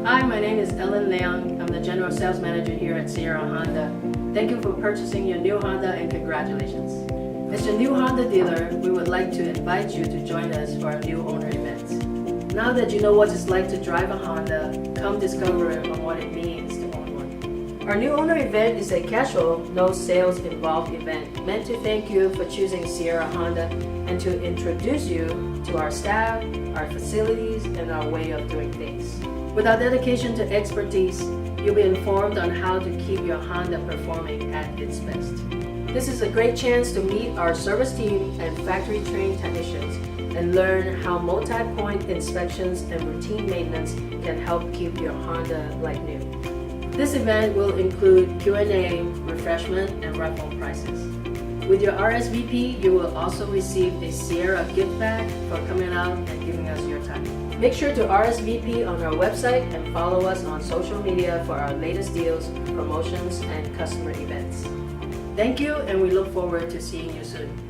Hi, my name is Ellen Leong. I'm the General Sales Manager here at Sierra Honda. Thank you for purchasing your new Honda and congratulations. As your new Honda dealer, we would like to invite you to join us for our new owner events. Now that you know what it's like to drive a Honda, come discover on what it means to own one. Our new owner event is a casual, no sales involved event meant to thank you for choosing Sierra Honda and to introduce you to our staff, our facilities, and our way of doing things. With our dedication to expertise, you'll be informed on how to keep your Honda performing at its best. This is a great chance to meet our service team and factory-trained technicians and learn how multi-point inspections and routine maintenance can help keep your Honda like new. This event will include Q&A, refreshment, and raffle prizes. With your RSVP, you will also receive a Sierra gift bag for coming out and giving us your time. Make sure to RSVP on our website and follow us on social media for our latest deals, promotions, and customer events. Thank you, and we look forward to seeing you soon.